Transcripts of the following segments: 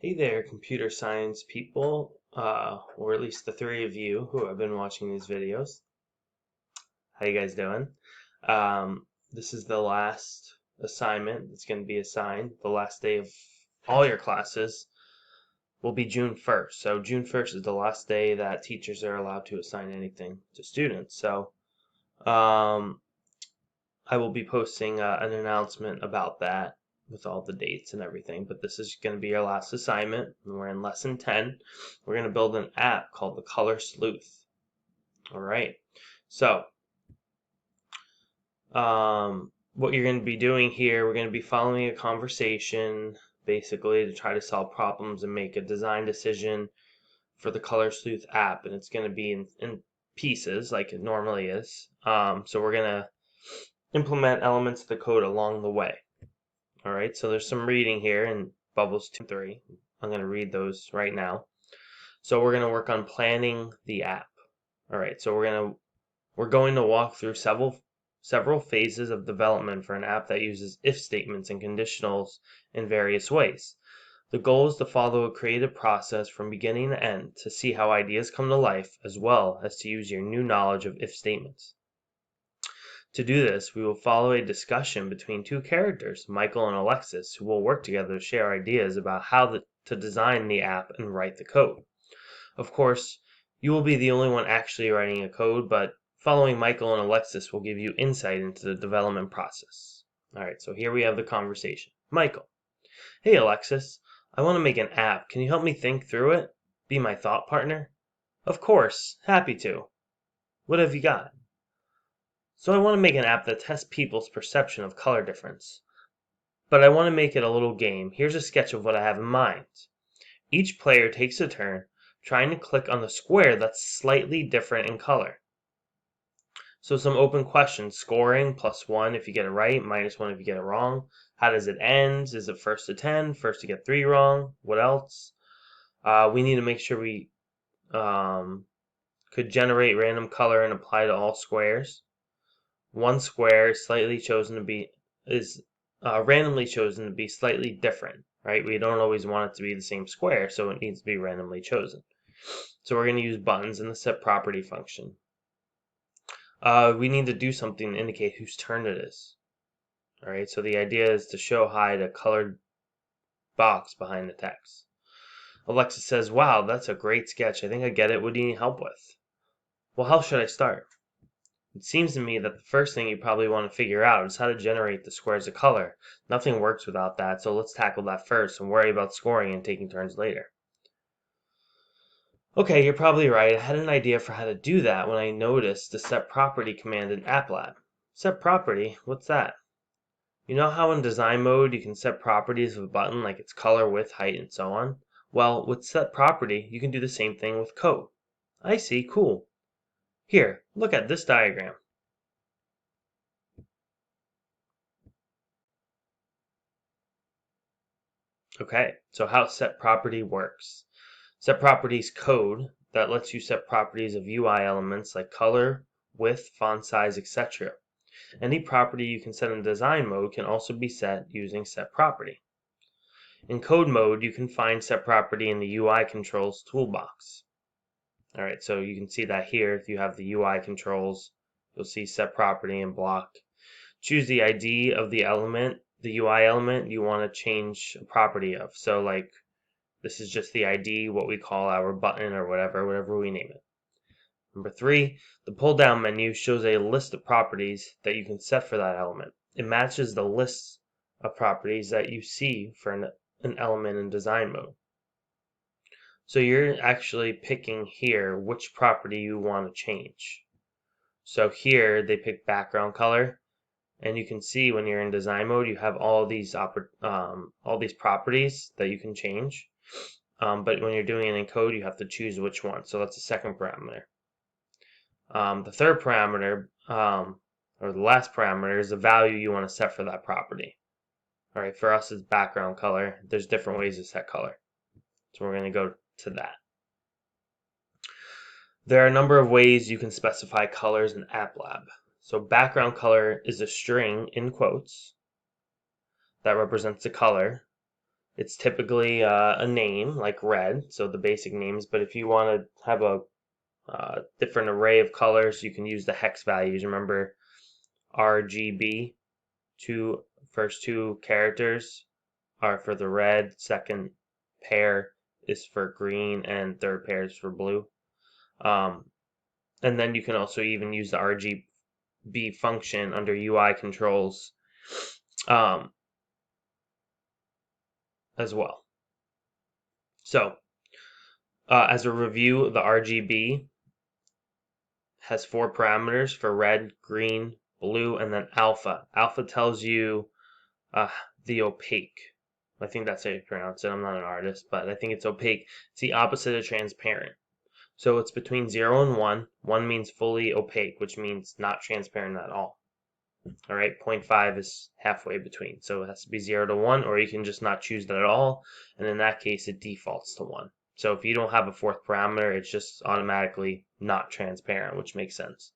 Hey there, computer science people, or at least the three of you who have been watching these videos. How you guys doing? This is the last assignment that's going to be assigned. The last day of all your classes will be June 1st. So June 1st is the last day that teachers are allowed to assign anything to students. So um, I will be posting an announcement about that with all the dates and everything. But this is going to be our last assignment, and we're in lesson 10. We're going to build an app called the Color Sleuth. All right. So, what you're going to be doing here, we're going to be following a conversation basically to try to solve problems and make a design decision for the Color Sleuth app. And it's going to be in pieces like it normally is. So, we're going to implement elements of the code along the way. All right, so there's some reading here in Bubbles 2 and 3. I'm going to read those right now. So we're going to work on planning the app. All right, so we're going to walk through several phases of development for an app that uses if statements and conditionals in various ways. The goal is to follow a creative process from beginning to end to see how ideas come to life, as well as to use your new knowledge of if statements. To do this, we will follow a discussion between two characters, Michael and Alexis, who will work together to share ideas about how to design the app and write the code. Of course, you will be the only one actually writing a code, but following Michael and Alexis will give you insight into the development process. Alright, so here we have the conversation. Michael: Hey Alexis, I want to make an app. Can you help me think through it? Be my thought partner? Of course, happy to. What have you got? So I want to make an app that tests people's perception of color difference. But I want to make it a little game. Here's a sketch of what I have in mind. Each player takes a turn trying to click on the square that's slightly different in color. So some open questions. Scoring, +1 if you get it right, -1 if you get it wrong. How does it end? Is it first to 10? First to get 3 wrong? What else? We need to make sure we could generate random color and apply to all squares. One square is randomly chosen to be slightly different, right? We don't always want it to be the same square, so it needs to be randomly chosen. So we're going to use buttons in the set property function. We need to do something to indicate whose turn it is. All right, so the idea is to show hide a colored box behind the text. Alexis says, wow, that's a great sketch. I think I get it. What do you need help with? Well, how should I start? It seems to me that the first thing you probably want to figure out is how to generate the squares of color. Nothing works without that, so let's tackle that first and worry about scoring and taking turns later. Okay, you're probably right. I had an idea for how to do that when I noticed the set property command in AppLab. Set property? What's that? You know how in design mode you can set properties of a button like its color, width, height, and so on? Well, with set property, you can do the same thing with code. I see, cool. Here, look at this diagram. Okay, so how set property works. Set properties code that lets you set properties of UI elements like color, width, font size, etc. Any property you can set in design mode can also be set using set property. In code mode, you can find set property in the UI controls toolbox. All right, so you can see that here. If you have the UI controls, you'll see set property and block. Choose the ID of the element, the UI element you want to change a property of. So like this is just the ID, what we call our button or whatever we name it. Number 3, the pull-down menu shows a list of properties that you can set for that element. It matches the list of properties that you see for an element in design mode. So you're actually picking here which property you want to change. So here they pick background color, and you can see when you're in design mode you have all these properties that you can change. But when you're doing it in code, you have to choose which one. So that's the second parameter. The third parameter, or the last parameter, is the value you want to set for that property. All right, for us it's background color. There's different ways to set color. So we're going to go to that. There are a number of ways you can specify colors in AppLab. So background color is a string in quotes that represents the color. It's typically a name like red, so the basic names, but if you want to have a different array of colors, you can use the hex values. Remember RGB, first two characters are for the red, second pair is for green, and third pair is for blue. And then you can also even use the RGB function under UI controls as well. So as a review, the RGB has 4 parameters for red, green, blue, and then alpha. Alpha tells you the opaque. I think that's how you pronounce it. I'm not an artist, but I think it's opaque. It's the opposite of transparent. So it's between 0 and 1. 1 means fully opaque, which means not transparent at all. All right, 0.5 is halfway between. So it has to be 0 to 1, or you can just not choose that at all. And in that case, it defaults to 1. So if you don't have a 4th parameter, it's just automatically not transparent, which makes sense.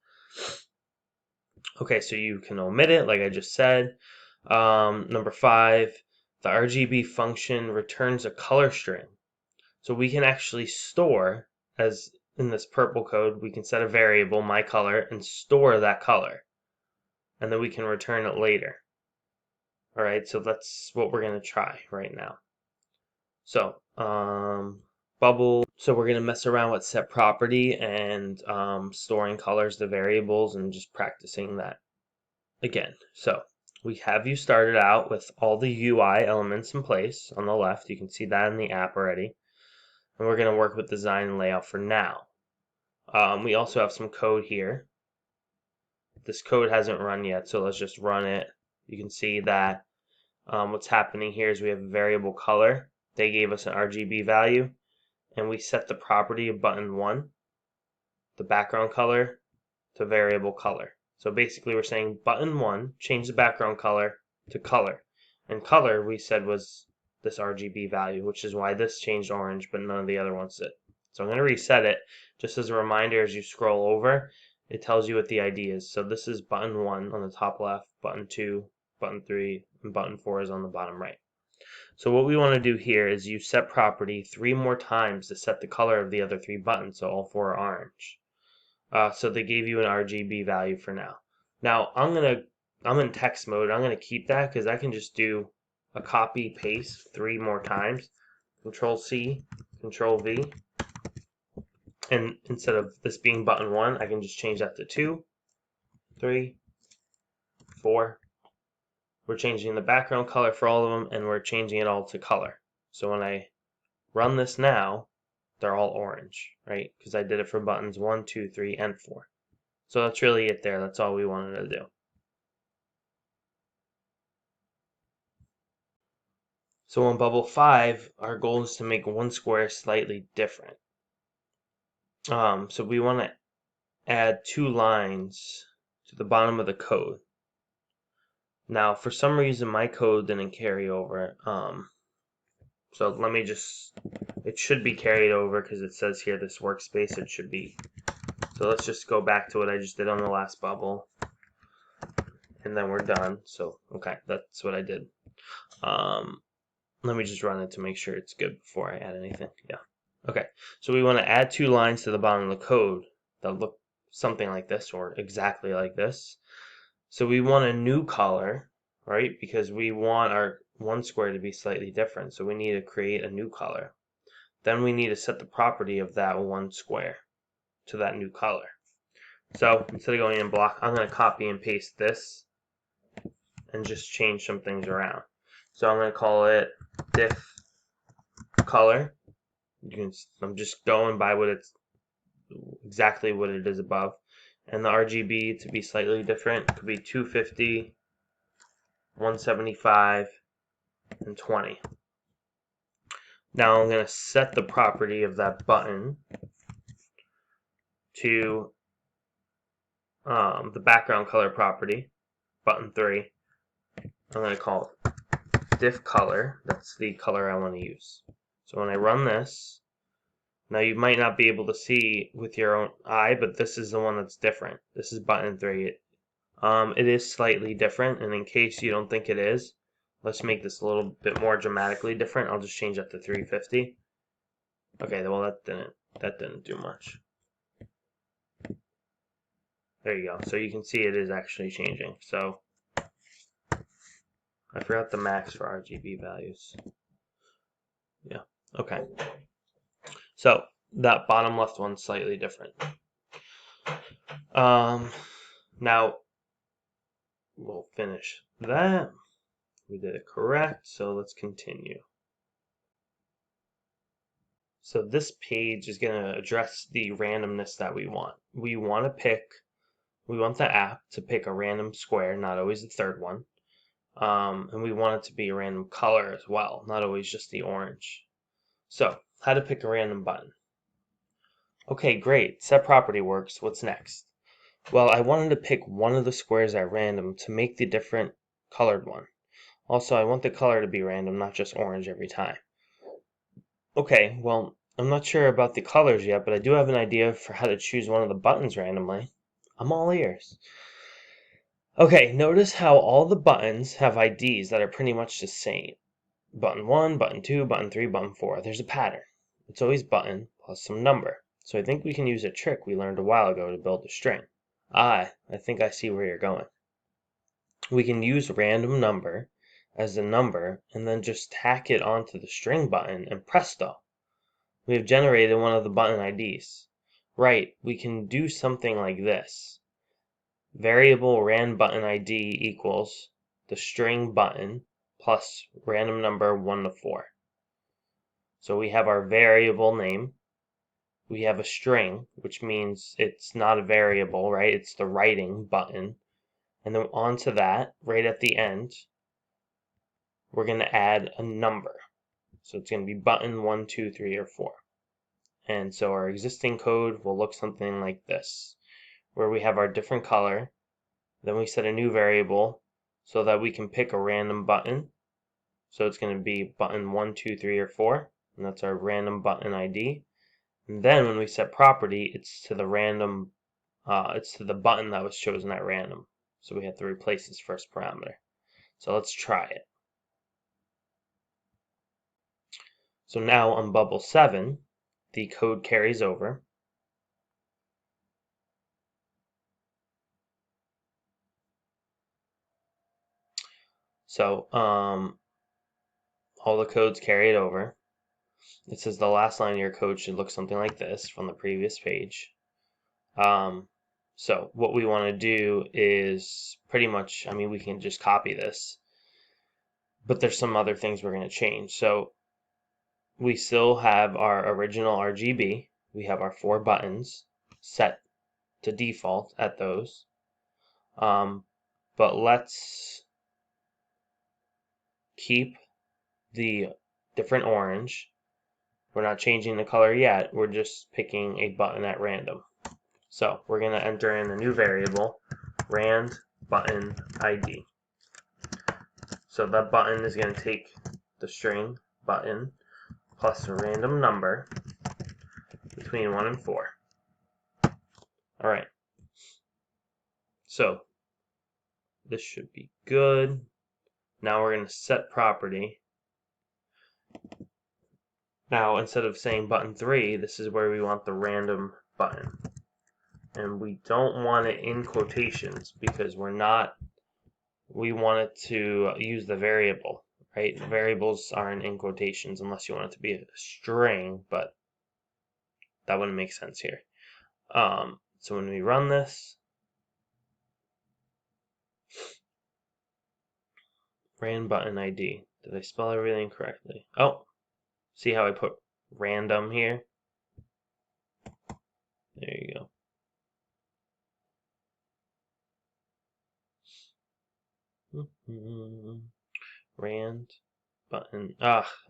Okay, so you can omit it, like I just said. Number 5, the RGB function returns a color string. So we can actually store, as in this purple code, we can set a variable, my color, and store that color. And then we can return it later. All right, so that's what we're going to try right now. So, bubble. So we're going to mess around with set property and storing colors to variables and just practicing that again. So we have you started out with all the UI elements in place on the left. You can see that in the app already. And we're going to work with design and layout for now. We also have some code here. This code hasn't run yet, so let's just run it. You can see that what's happening here is we have a variable color. They gave us an RGB value, and we set the property of button 1, the background color, to variable color. So basically we're saying button 1, change the background color to color. And color we said was this RGB value, which is why this changed orange, but none of the other ones did. So I'm going to reset it just as a reminder. As you scroll over, it tells you what the ID is. So this is button 1 on the top left, button 2, button 3, and button 4 is on the bottom right. So what we want to do here is use set property 3 more times to set the color of the other 3 buttons, so all 4 are orange. So they gave you an RGB value for now. Now I'm in text mode. I'm gonna keep that because I can just do a copy paste 3 more times. Control C, Control V, and instead of this being button 1, I can just change that to 2, 3, 4. We're changing the background color for all of them, and we're changing it all to color. So when I run this now, they're all orange, right? Because I did it for buttons 1, 2, 3, and 4. So that's really it there. That's all we wanted to do. So on bubble 5, our goal is to make one square slightly different. So we want to add 2 lines to the bottom of the code. Now, for some reason, my code didn't carry over. So let me just, it should be carried over because it says here this workspace, it should be. So let's just go back to what I just did on the last bubble. And then we're done. So, okay, that's what I did. Let me just run it to make sure it's good before I add anything. Yeah. Okay, so we want to add 2 lines to the bottom of the code that look something like this or exactly like this. So we want a new color, right? Because we want our one square to be slightly different. So we need to create a new color. Then we need to set the property of that one square to that new color. So instead of going in block, I'm going to copy and paste this and just change some things around. So I'm going to call it diff color. I'm just going by what it's exactly what it is above. And the RGB to be slightly different could be 250, 175, and 20. Now I'm going to set the property of that button to the background color property, button 3. I'm going to call it diff color. That's the color I want to use. So when I run this, now you might not be able to see with your own eye, but this is the one that's different. This is button 3. It is slightly different, and in case you don't think it is, Let's make this a little bit more dramatically different. I'll just change that to 350. Okay, well that didn't do much. There you go. So you can see it is actually changing. So I forgot the max for RGB values. Yeah. Okay. So that bottom left one's slightly different. Now we'll finish that. We did it correct, so let's continue. So this page is going to address the randomness that we want. We want the app to pick a random square, not always the third one. And we want it to be a random color as well, not always just the orange. So, how to pick a random button. Okay, great. Set property works. What's next? Well, I wanted to pick one of the squares at random to make the different colored one. Also, I want the color to be random, not just orange every time. Okay, well, I'm not sure about the colors yet, but I do have an idea for how to choose one of the buttons randomly. I'm all ears. Okay, notice how all the buttons have IDs that are pretty much the same. Button 1, button 2, button 3, button 4. There's a pattern. It's always button plus some number. So I think we can use a trick we learned a while ago to build a string. I think I see where you're going. We can use random number as a number and then just tack it onto the string button and presto, we have generated one of the button IDs. Right, we can do something like this. Variable ran button ID equals the string button plus random number 1 to 4. So we have our variable name. We have a string, which means it's not a variable, right? It's the writing button. And then onto that, right at the end, we're going to add a number. So it's going to be button 1, 2, 3, or 4. And so our existing code will look something like this, where we have our different color. Then we set a new variable so that we can pick a random button. So it's going to be button 1, 2, 3, or 4. And that's our random button ID. And then when we set property, it's to the random, it's to the button that was chosen at random. So we have to replace this first parameter. So let's try it. So now on bubble 7, the code carries over. So all the codes carried over. It says the last line of your code should look something like this from the previous page. So what we want to do is pretty much, I mean, we can just copy this, but there's some other things we're going to change. So we still have our original RGB. We have our 4 buttons set to default at those. But let's keep the different orange. We're not changing the color yet. We're just picking a button at random. So we're going to enter in a new variable, rand button ID. So that button is going to take the string button plus a random number between 1 and 4. All right. So this should be good. Now we're going to set property. Now instead of saying button 3, this is where we want the random button. And we don't want it in quotations because we want it to use the variable, right? Variables aren't in quotations unless you want it to be a string, but that wouldn't make sense here. So when we run this, ran button ID. Did I spell everything correctly? Oh, see how I put random here? There you go. Rand button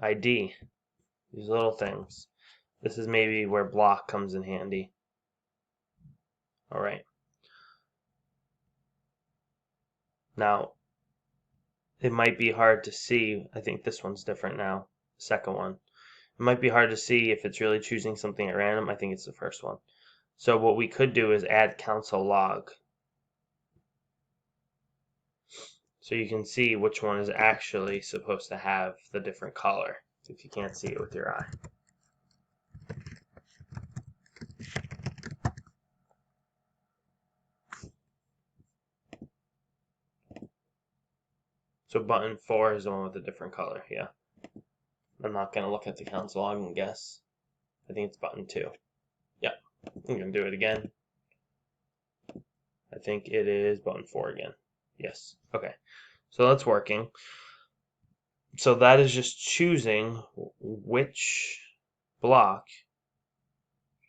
ID. These little things. This is maybe where block comes in handy. All right. Now, it might be hard to see. I think this one's different now. The second one. It might be hard to see if it's really choosing something at random. I think it's the first one. So what we could do is add console log. So you can see which one is actually supposed to have the different color if you can't see it with your eye. So button 4 is the one with a different color, yeah. I'm not going to look at the console log and guess. I think it's button 2. Yeah, I'm going to do it again. I think it is button 4 again. Yes, okay. So that's working. So that is just choosing which block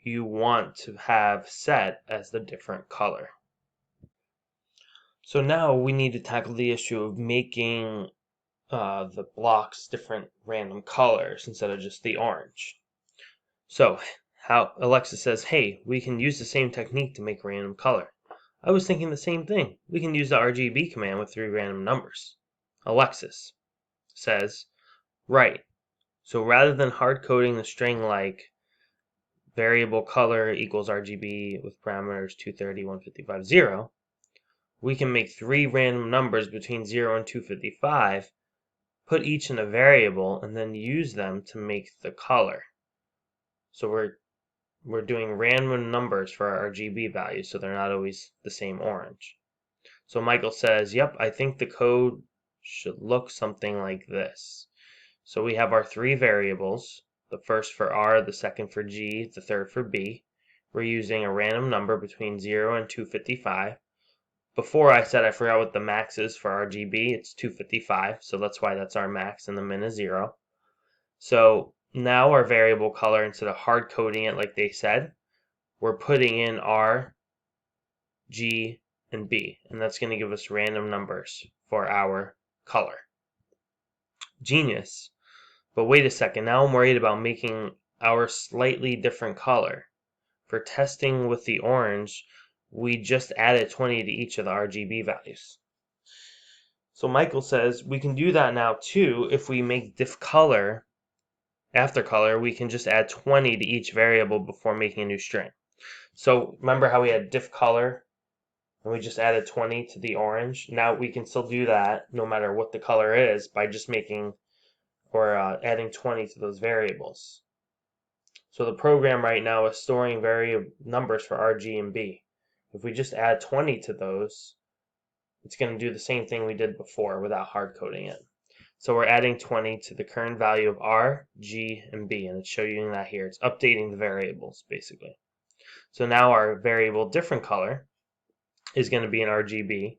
you want to have set as the different color. So now we need to tackle the issue of making the blocks different random colors instead of just the orange. So how Alexa says, hey, we can use the same technique to make random color. I was thinking the same thing. We can use the RGB command with 3 random numbers. Alexis says, right. So rather than hard coding the string like variable color equals RGB with parameters 230, 155, 0, we can make 3 random numbers between 0 and 255, put each in a variable, and then use them to make the color. So we're doing random numbers for our RGB values, so they're not always the same orange. So Michael says, yep, I think the code should look something like this. So we have our 3 variables, the first for R, the second for G, the third for B. We're using a random number between 0 and 255. Before I said I forgot what the max is for RGB, it's 255, so that's why that's our max and the min is 0. So now our variable color, instead of hard coding it like they said, we're putting in R, G, and B, and that's going to give us random numbers for our color. Genius. But wait a second, now I'm worried about making our slightly different color. For testing with the orange, we just added 20 to each of the RGB values. So Michael says we can do that now too. If we make diff color after color, we can just add 20 to each variable before making a new string. So remember how we had diff color and we just added 20 to the orange? Now we can still do that no matter what the color is by just making or adding 20 to those variables. So the program right now is storing variable numbers for R, G, and B. If we just add 20 to those, it's going to do the same thing we did before without hard coding it. So we're adding 20 to the current value of R, G, and B, and it's showing that here. It's updating the variables, basically. So now our variable different color is going to be an RGB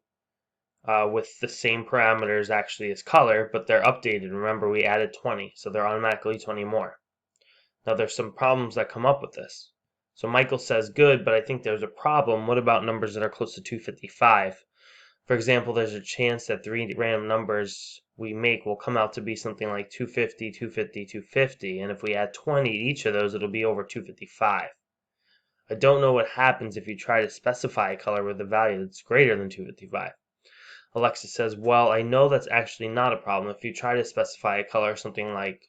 with the same parameters actually as color, but they're updated. Remember, we added 20, so they're automatically 20 more. Now there's some problems that come up with this. So Michael says, good, but I think there's a problem. What about numbers that are close to 255? For example, there's a chance that 3 random numbers we make will come out to be something like 250, 250, 250, and if we add 20 to each of those, it'll be over 255. I don't know what happens if you try to specify a color with a value that's greater than 255. Alexa says, well, I know that's actually not a problem. If you try to specify a color, something like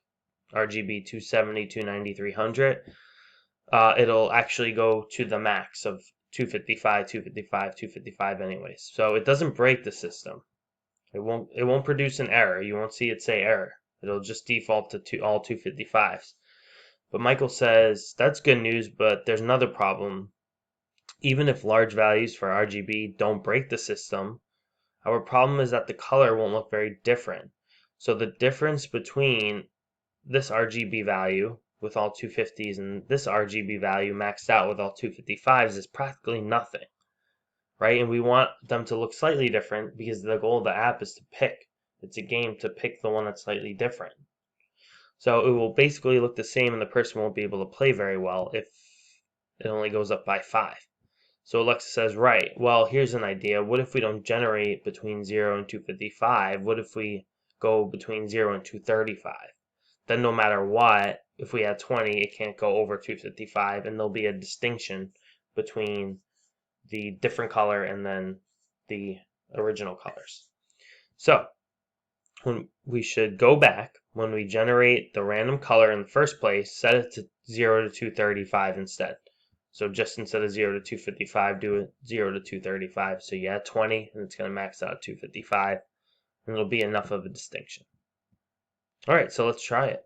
RGB 270, 290, 300, it'll actually go to the max of 255, 255, 255 anyways. So it doesn't break the system. It won't produce an error. You won't see it say error. It'll just default to all 255s. But Michael says, that's good news, but there's another problem. Even if large values for RGB don't break the system, our problem is that the color won't look very different. So the difference between this RGB value with all 250s and this RGB value maxed out with all 255s is practically nothing, right? And we want them to look slightly different because the goal of the app is to pick. It's a game to pick the one that's slightly different. So it will basically look the same and the person won't be able to play very well if it only goes up by 5. So Alexa says, right, well, here's an idea. What if we don't generate between 0 and 255? What if we go between 0 and 235? Then no matter what, if we add 20, it can't go over 255, and there'll be a distinction between the different color and then the original colors. So when we should go back when we generate the random color in the first place, set it to 0 to 235 instead. So just instead of 0 to 255, do it 0 to 235. So you add 20, and it's going to max out at 255. and it'll be enough of a distinction. All right, so let's try it.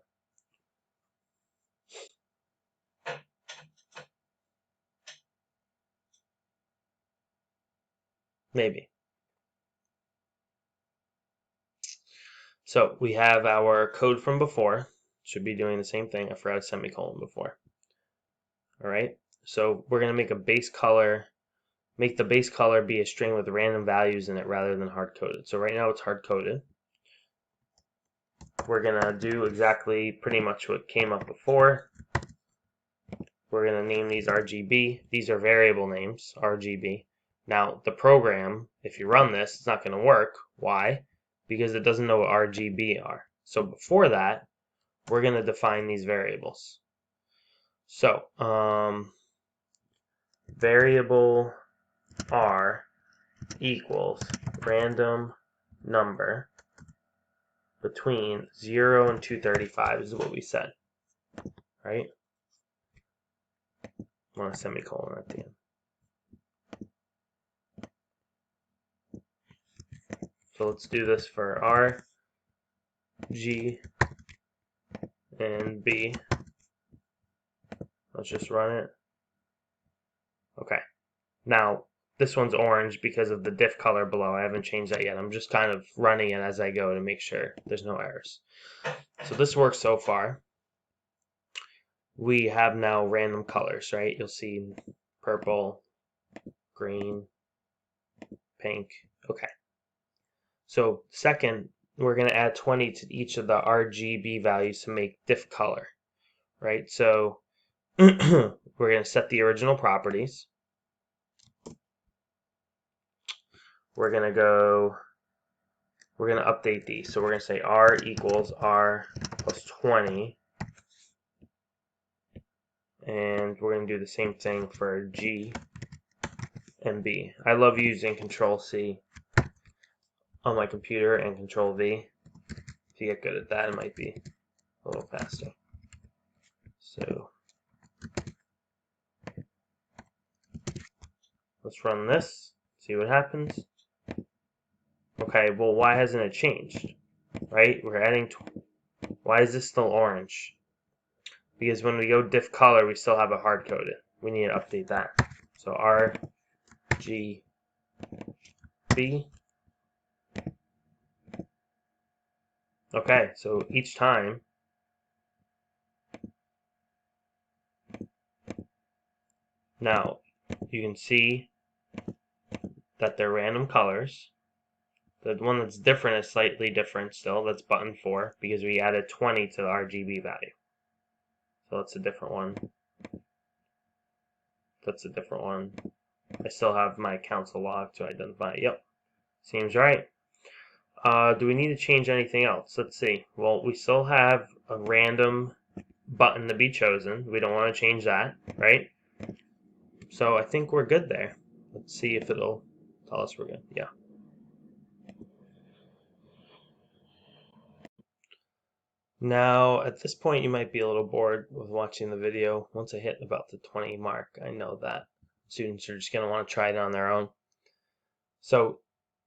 Maybe. So we have our code from before. Should be doing the same thing. I forgot a semicolon before. All right, so we're going to make a base color, make the base color be a string with random values in it rather than hard-coded. So right now it's hard-coded. We're going to do exactly pretty much what came up before. We're going to name these RGB. These are variable names, RGB. Now, the program, if you run this, it's not going to work. Why? Because it doesn't know what RGB are. So before that, we're going to define these variables. So, variable R equals random number between 0 and 235 is what we said, right? I want a semicolon at the end. So let's do this for R, G, and B. Let's just run it. Okay. Now, this one's orange because of the diff color below. I haven't changed that yet. I'm just kind of running it as I go to make sure there's no errors. So this works so far. We have now random colors, right? You'll see purple, green, pink. Okay. So second, we're going to add 20 to each of the RGB values to make diff color, right? So we're going to set the original properties. We're going to update these. So we're going to say R equals R plus 20. And we're going to do the same thing for G and B. I love using Control-C on my computer and Control-V. If you get good at that, it might be a little faster. So let's run this, see what happens. Okay, well, why hasn't it changed? Right? We're adding, why is this still orange? Because when we go diff color, we still have it hard-coded. We need to update that. So R, G, B. Okay, so each time, now you can see that they're random colors. The one that's different is slightly different still. That's button 4 because we added 20 to the RGB value. So that's a different one. That's a different one. I still have my console log to identify. Yep, seems right. Do we need to change anything else? Let's see. Well, we still have a random button to be chosen. We don't want to change that, right? So I think we're good there. Let's see if it'll tell us we're good. Yeah. Now, at this point, you might be a little bored with watching the video. Once I hit about the 20 mark, I know that students are just going to want to try it on their own. So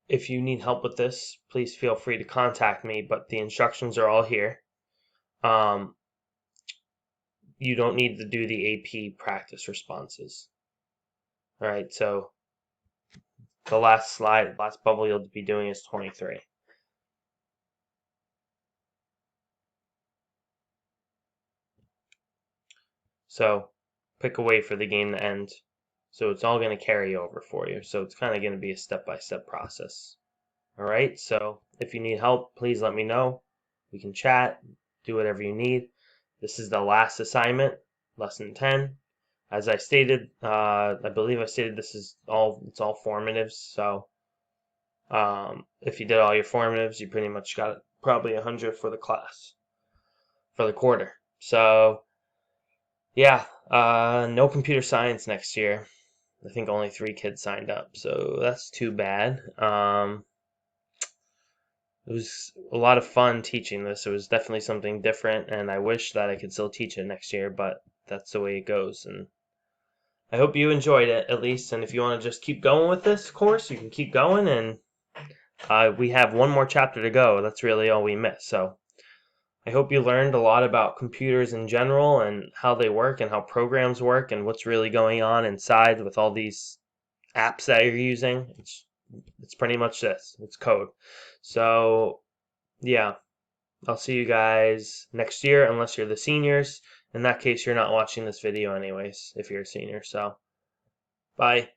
if you need help with this, please feel free to contact me, but the instructions are all here. You don't need to do the AP practice responses. All right, so the last slide, last bubble you'll be doing is 23. So pick a way for the game to end. So it's all going to carry over for you. So it's kind of going to be a step-by-step process. All right, so if you need help, please let me know. We can chat, do whatever you need. This is the last assignment, lesson 10. As I stated, I believe I stated this is it's all formatives. So if you did all your formatives, you pretty much got probably 100 for the class, for the quarter. So yeah, no computer science next year. I think only 3 kids signed up, so that's too bad. It was a lot of fun teaching this. It was definitely something different, and I wish that I could still teach it next year, but that's the way it goes. And I hope you enjoyed it, at least. And if you want to just keep going with this course, you can keep going, and We have one more chapter to go. That's really all we missed. So I hope you learned a lot about computers in general and how they work and how programs work and what's really going on inside with all these apps that you're using. It's pretty much this. It's code. So yeah, I'll see you guys next year unless you're the seniors. In that case, you're not watching this video anyways if you're a senior. So bye.